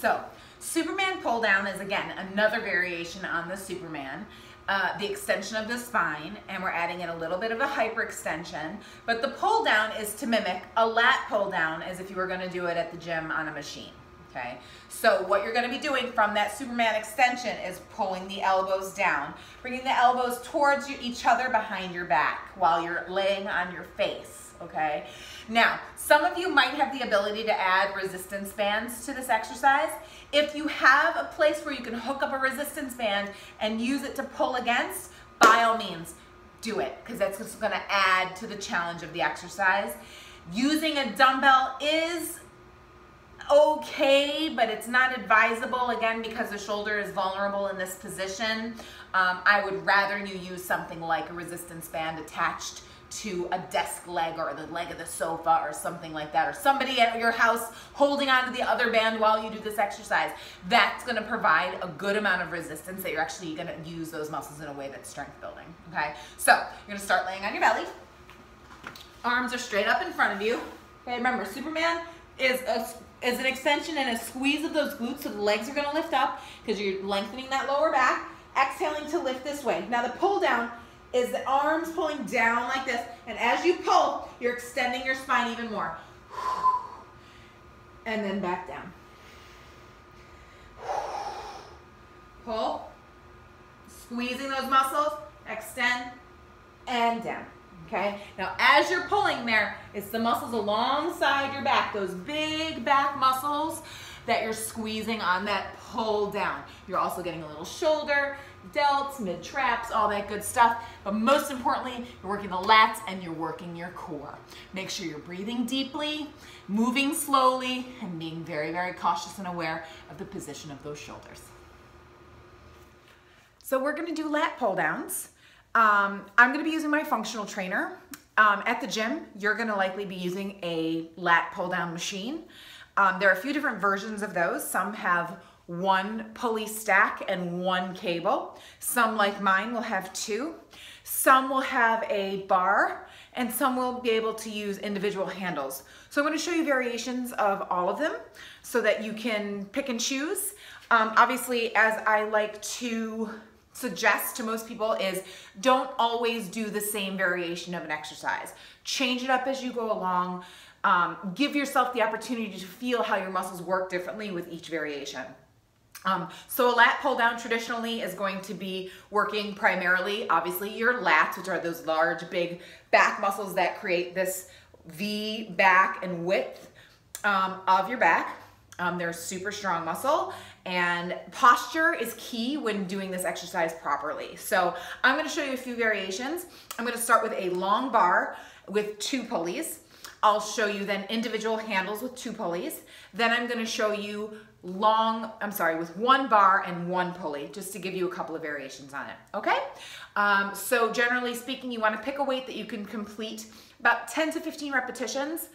So Superman pull down is again another variation on the Superman. The extension of the spine, and we're adding in a little bit of a hyperextension, but the pull down is to mimic a lat pull down as if you were going to do it at the gym on a machine. Okay, so what you're going to be doing from that Superman extension is pulling the elbows down, bringing the elbows towards each other behind your back while you're laying on your face. Okay, now some of you might have the ability to add resistance bands to this exercise. If you have a place where you can hook up a resistance band and use it to pull against, by all means do it, because that's just going to add to the challenge of the exercise. Using a dumbbell is okay, but it's not advisable, again, because the shoulder is vulnerable in this position. I would rather you use something like a resistance band attached to a desk leg or the leg of the sofa or something like that, or somebody at your house holding onto the other band while you do this exercise. That's going to provide a good amount of resistance that you're actually going to use those muscles in a way that's strength building. Okay, so you're going to start laying on your belly. Arms are straight up in front of you. Okay, remember, Superman is an extension and a squeeze of those glutes, so the legs are going to lift up because you're lengthening that lower back, exhaling to lift this way. Now the pull down is the arms pulling down like this, and as you pull, you're extending your spine even more. And then back down. Pull, squeezing those muscles, extend, and down. Okay, now as you're pulling there, it's the muscles alongside your back, those big back muscles that you're squeezing on that pull down. You're also getting a little shoulder, delts, mid traps, all that good stuff. But most importantly, you're working the lats and you're working your core. Make sure you're breathing deeply, moving slowly, and being very, very cautious and aware of the position of those shoulders. So we're gonna do lat pull downs. I'm gonna be using my functional trainer. At the gym, you're gonna likely be using a lat pull down machine. There are a few different versions of those. Some have one pulley stack and one cable. Some, like mine, will have two. Some will have a bar, and some will be able to use individual handles. So I'm going to show you variations of all of them so that you can pick and choose. Obviously, as I like to suggest to most people, is don't always do the same variation of an exercise. Change it up as you go along. Give yourself the opportunity to feel how your muscles work differently with each variation. So a lat pull down traditionally is going to be working primarily, obviously, your lats, which are those large, big back muscles that create this V back and width of your back. They're a super strong muscle, and posture is key when doing this exercise properly. So I'm going to show you a few variations. I'm going to start with a long bar with 2 pulleys. I'll show you then individual handles with 2 pulleys. Then I'm going to show you with 1 bar and 1 pulley, just to give you a couple of variations on it. Okay? So generally speaking, you want to pick a weight that you can complete about 10 to 15 repetitions.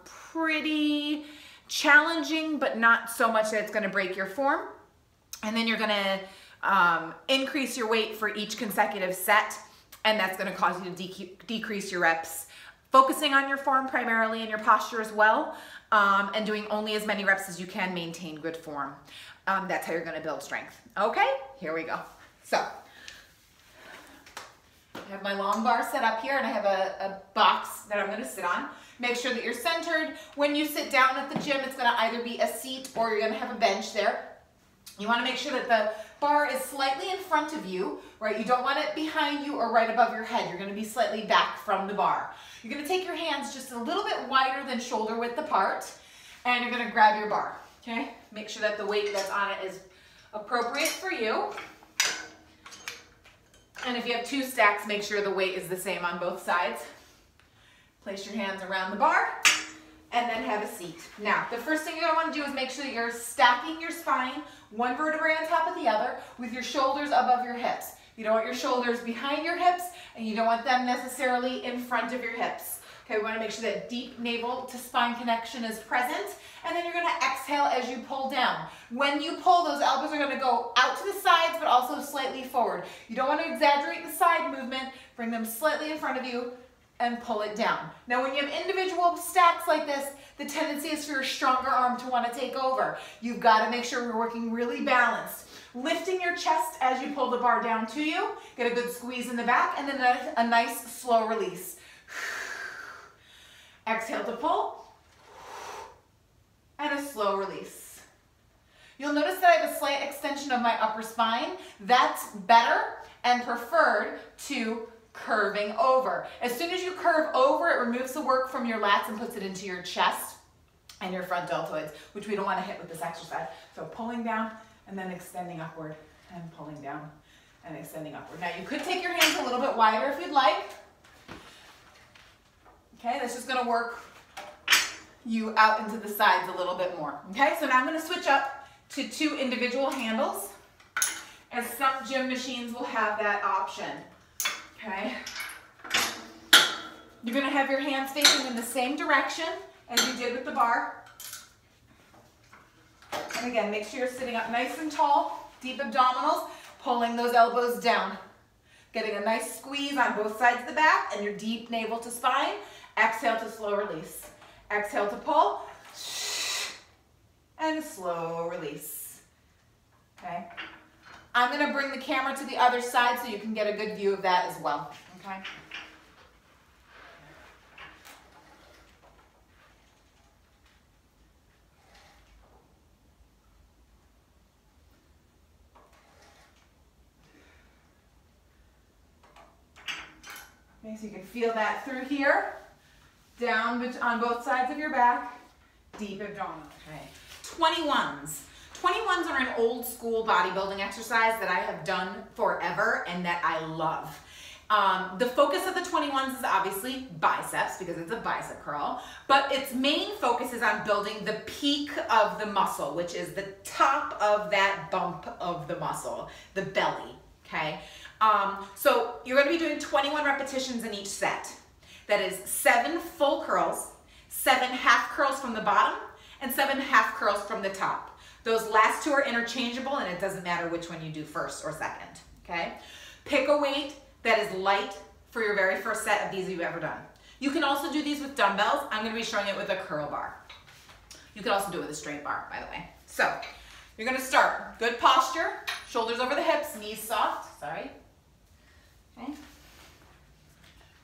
Pretty challenging, but not so much that it's going to break your form. And then you're going to increase your weight for each consecutive set, and that's going to cause you to decrease your reps, focusing on your form primarily and your posture as well, and doing only as many reps as you can maintain good form. That's how you're going to build strength. Okay, here we go. So I have my long bar set up here, and I have a box that I'm going to sit on. Make sure that you're centered. When you sit down at the gym, it's going to either be a seat or you're going to have a bench there. You want to make sure that the bar is slightly in front of you, right? You don't want it behind you or right above your head. You're going to be slightly back from the bar. You're going to take your hands just a little bit wider than shoulder width apart, and you're going to grab your bar, okay? Make sure that the weight that's on it is appropriate for you. And if you have 2 stacks, make sure the weight is the same on both sides. Place your hands around the bar, and then have a seat. Now, the first thing you're going to want to do is make sure that you're stacking your spine, 1 vertebrae on top of the other, with your shoulders above your hips. You don't want your shoulders behind your hips, and you don't want them necessarily in front of your hips. Okay, we want to make sure that deep navel to spine connection is present, and then you're going to exhale as you pull down. When you pull, those elbows are going to go out to the sides, but also slightly forward. You don't want to exaggerate the side movement. Bring them slightly in front of you, and pull it down. Now when you have individual stacks like this, the tendency is for your stronger arm to want to take over. You've got to make sure we're working really balanced. Lifting your chest as you pull the bar down to you, get a good squeeze in the back, and then a nice slow release. Exhale to pull, and a slow release. You'll notice that I have a slight extension of my upper spine. That's better and preferred to curving over. As soon as you curve over, it removes the work from your lats and puts it into your chest and your front deltoids, which we don't want to hit with this exercise. So pulling down and then extending upward and pulling down and extending upward. Now you could take your hands a little bit wider if you'd like. Okay, that's just gonna work you out into the sides a little bit more. Okay, so now I'm gonna switch up to 2 individual handles, as some gym machines will have that option. Okay, you're gonna have your hands facing in the same direction as you did with the bar. And again, make sure you're sitting up nice and tall, deep abdominals, pulling those elbows down. Getting a nice squeeze on both sides of the back and your deep navel to spine. Exhale to slow release. Exhale to pull, and a slow release. Okay. I'm gonna bring the camera to the other side so you can get a good view of that as well. Okay. Okay, so you can feel that through here, down on both sides of your back, deep abdominal. Okay. 21s. 21s are an old school bodybuilding exercise that I have done forever and that I love. The focus of the 21s is obviously biceps because it's a bicep curl, but its main focus is on building the peak of the muscle, which is the top of that bump of the muscle, the belly, okay? So you're gonna be doing 21 repetitions in each set. That is 7 full curls, 7 half curls from the bottom, and 7 half curls from the top. Those last 2 are interchangeable and it doesn't matter which one you do first or second, okay? Pick a weight that is light for your very first set of these you've ever done. You can also do these with dumbbells. I'm gonna be showing it with a curl bar. You can also do it with a straight bar, by the way. So, you're gonna start. Good posture, shoulders over the hips, knees soft, sorry. Okay.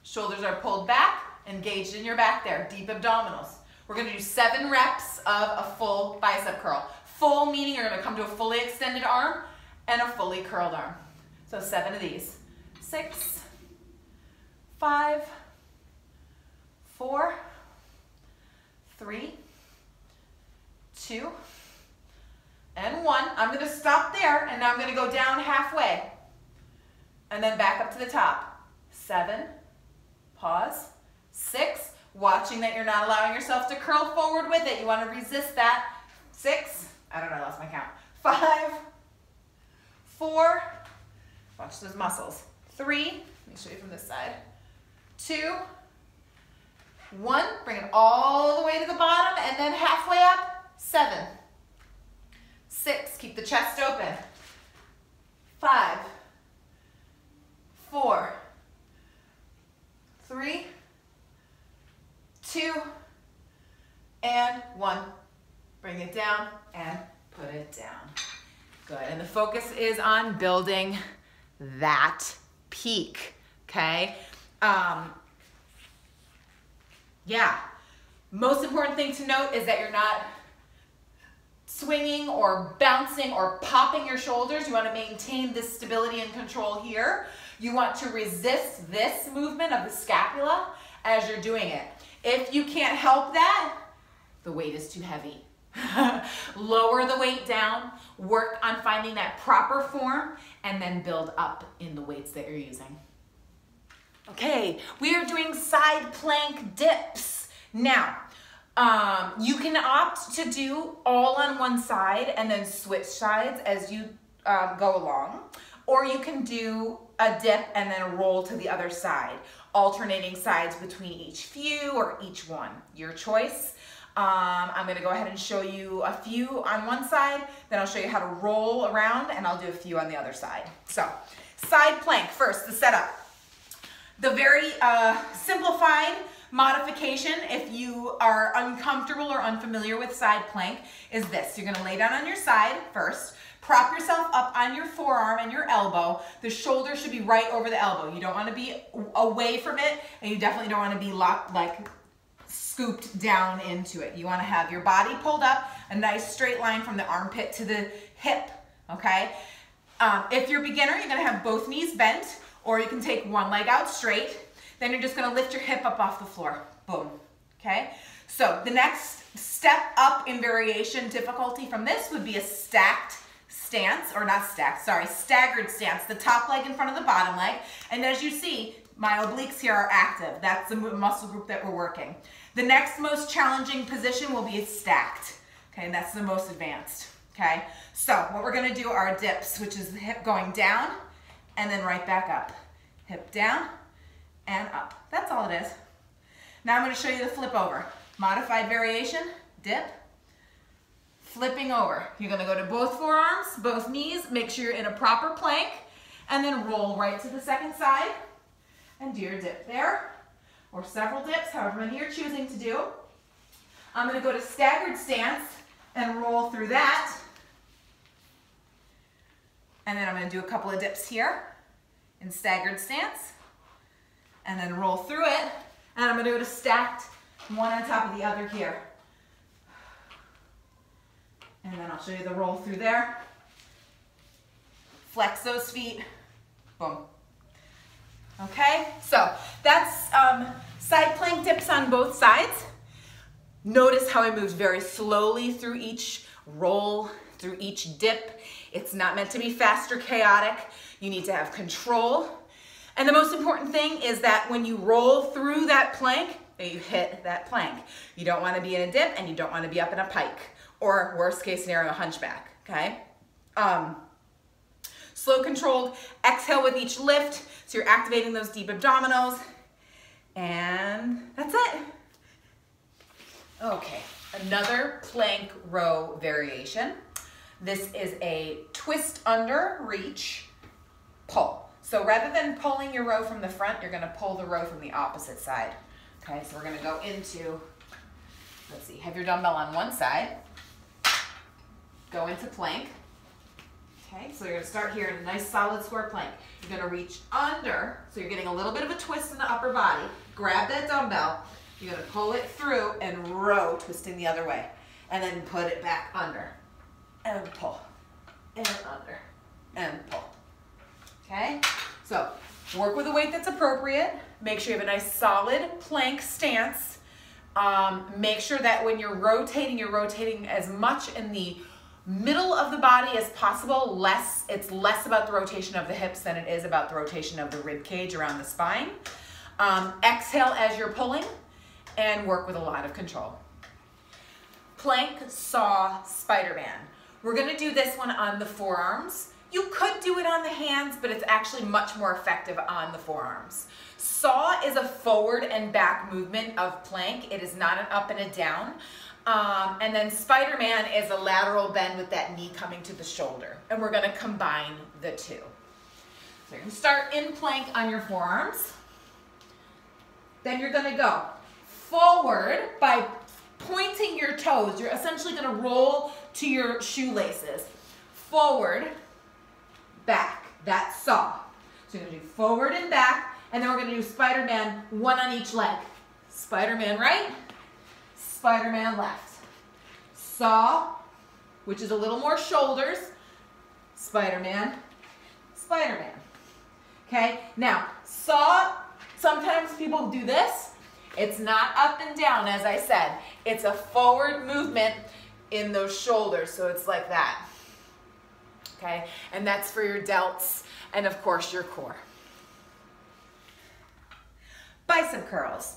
Shoulders are pulled back, engaged in your back there, deep abdominals. We're gonna do 7 reps of a full bicep curl. Full meaning you're gonna come to a fully extended arm and a fully curled arm. So 7 of these. 6, 5, 4, 3, 2, and 1. I'm gonna stop there and now I'm gonna go down halfway and then back up to the top. 7, pause, 6, watching that you're not allowing yourself to curl forward with it. You want to resist that. 6, I don't know, I lost my count. 5, 4, watch those muscles. 3, let me show you from this side. 2, 1, bring it all the way to the bottom and then halfway up. 7, 6, keep the chest open. 5, 4, 3, 2, and 1. Bring it down and put it down. Good, and the focus is on building that peak, okay? Yeah, most important thing to note is that you're not swinging or bouncing or popping your shoulders. You want to maintain this stability and control here. You want to resist this movement of the scapula as you're doing it. If you can't help that, the weight is too heavy. Lower the weight down, work on finding that proper form, and then build up in the weights that you're using. Okay, we are doing side plank dips. Now, you can opt to do all on one side and then switch sides as you go along, or you can do a dip and then roll to the other side, alternating sides between each few or each one, your choice. I'm gonna go ahead and show you a few on one side, then I'll show you how to roll around and I'll do a few on the other side. So, side plank first, the setup. The very simplified modification, if you are uncomfortable or unfamiliar with side plank, is this. You're gonna lay down on your side first, prop yourself up on your forearm and your elbow. The shoulder should be right over the elbow. You don't wanna be away from it, and you definitely don't wanna be locked, like scooped down into it. You wanna have your body pulled up, a nice straight line from the armpit to the hip, okay? If you're a beginner, you're gonna have both knees bent, or you can take one leg out straight. Then you're just gonna lift your hip up off the floor. Boom, okay? So the next step up in variation difficulty from this would be a stacked stance, or not stacked, sorry, staggered stance. The top leg in front of the bottom leg. And as you see, my obliques here are active. That's the muscle group that we're working. The next most challenging position will be stacked, okay? And that's the most advanced, okay? So what we're gonna do are dips, which is the hip going down, and then right back up. Hip down and up. That's all it is. Now I'm going to show you the flip over. Modified variation, dip, flipping over. You're going to go to both forearms, both knees, make sure you're in a proper plank, and then roll right to the second side and do your dip there, or several dips, however many you're choosing to do. I'm going to go to staggered stance and roll through that. And then I'm going to do a couple of dips here in staggered stance, and then roll through it, and I'm going to go to stacked, one on top of the other here. And then I'll show you the roll through there. Flex those feet, boom. Okay, so that's side plank dips on both sides. Notice how I moved very slowly through each roll, through each dip. It's not meant to be fast or chaotic. You need to have control. And the most important thing is that when you roll through that plank, that you hit that plank. You don't want to be in a dip, and you don't want to be up in a pike, or worst case scenario, a hunchback, okay? Slow controlled exhale with each lift, so you're activating those deep abdominals, and that's it. Okay, another plank row variation. This is a twist under, reach, pull. So rather than pulling your row from the front, you're gonna pull the row from the opposite side. Okay, so we're gonna go into, let's see, have your dumbbell on one side, go into plank. Okay, so you're gonna start here in a nice solid square plank. You're gonna reach under, so you're getting a little bit of a twist in the upper body. Grab that dumbbell, you're gonna pull it through and row, twisting the other way. And then put it back under, and pull, and under, and pull. Okay, so work with a weight that's appropriate. Make sure you have a nice solid plank stance. Make sure that when you're rotating as much in the middle of the body as possible. It's less about the rotation of the hips than it is about the rotation of the rib cage around the spine. Exhale as you're pulling, and work with a lot of control. Plank, saw, Spider-Man. We're gonna do this one on the forearms. You could do it on the hands, but it's actually much more effective on the forearms. Saw is a forward and back movement of plank. It is not an up and a down. And then Spider-Man is a lateral bend with that knee coming to the shoulder. And we're gonna combine the two. So you're gonna start in plank on your forearms. Then you're gonna go forward by pointing your toes. You're essentially gonna roll to your shoelaces. Forward, back, that's saw. So you're gonna do forward and back, and then we're gonna do Spider-Man, one on each leg. Spider-Man right, Spider-Man left. Saw, which is a little more shoulders, Spider-Man, Spider-Man. Okay, now saw, sometimes people do this. It's not up and down, as I said. It's a forward movement in those shoulders, so it's like that. Okay, and that's for your delts and of course your core. Bicep curls.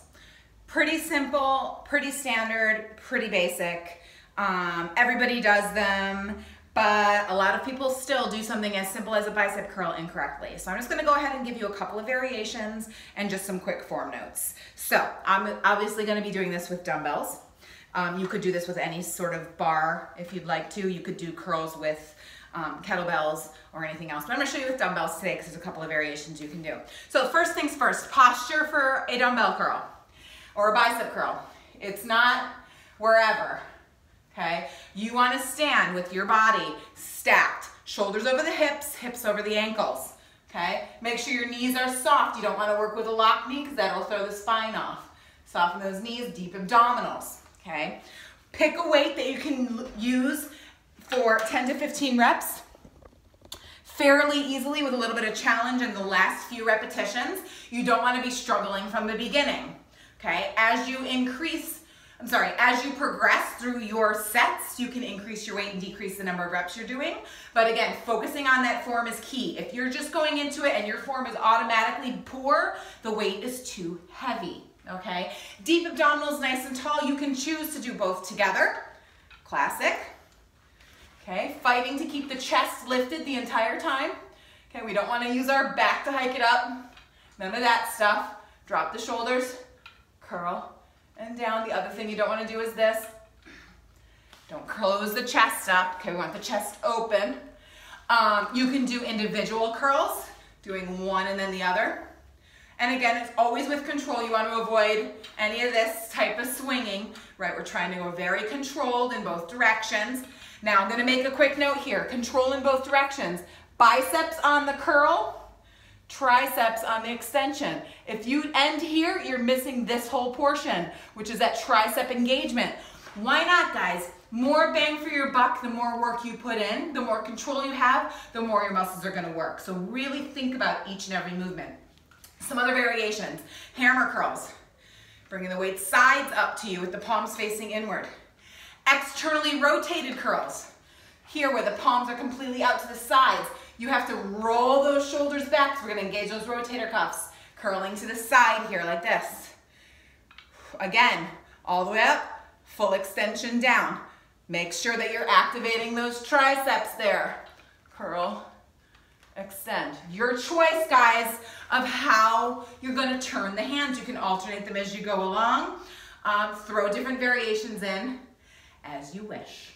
Pretty simple, pretty standard, pretty basic. Everybody does them, but a lot of people still do something as simple as a bicep curl incorrectly. So I'm just gonna go ahead and give you a couple of variations and just some quick form notes. So I'm obviously gonna be doing this with dumbbells. You could do this with any sort of bar if you'd like to. You could do curls with kettlebells or anything else. But I'm gonna show you with dumbbells today because there's a couple of variations you can do. So first things first, posture for a dumbbell curl or a bicep curl. It's not wherever, okay? You wanna stand with your body stacked, shoulders over the hips, hips over the ankles, okay? Make sure your knees are soft. You don't wanna work with a locked knee because that'll throw the spine off. Soften those knees, deep abdominals, okay? Pick a weight that you can use for 10 to 15 reps fairly easily with a little bit of challenge in the last few repetitions. You don't want to be struggling from the beginning, okay? As you progress through your sets, you can increase your weight and decrease the number of reps you're doing. But again, focusing on that form is key. If you're just going into it and your form is automatically poor, the weight is too heavy, okay? Deep abdominals, nice and tall. You can choose to do both together. Classic. Okay, fighting to keep the chest lifted the entire time. Okay, we don't want to use our back to hike it up. None of that stuff. Drop the shoulders, curl, and down. The other thing you don't want to do is this. Don't close the chest up. Okay, we want the chest open. You can do individual curls, doing one and then the other. And again, it's always with control. You want to avoid any of this type of swinging, right? We're trying to go very controlled in both directions. Now I'm gonna make a quick note here. Control in both directions. Biceps on the curl, triceps on the extension. If you end here, you're missing this whole portion, which is that tricep engagement. Why not, guys? More bang for your buck, the more work you put in, the more control you have, the more your muscles are gonna work. So really think about each and every movement. Some other variations. Hammer curls. Bringing the weight sides up to you with the palms facing inward. Externally rotated curls. Here where the palms are completely out to the sides. You have to roll those shoulders back. So we're gonna engage those rotator cuffs. Curling to the side here like this. Again, all the way up, full extension down. Make sure that you're activating those triceps there. Curl, extend. Your choice, guys, of how you're gonna turn the hands. You can alternate them as you go along. Throw different variations in as you wish.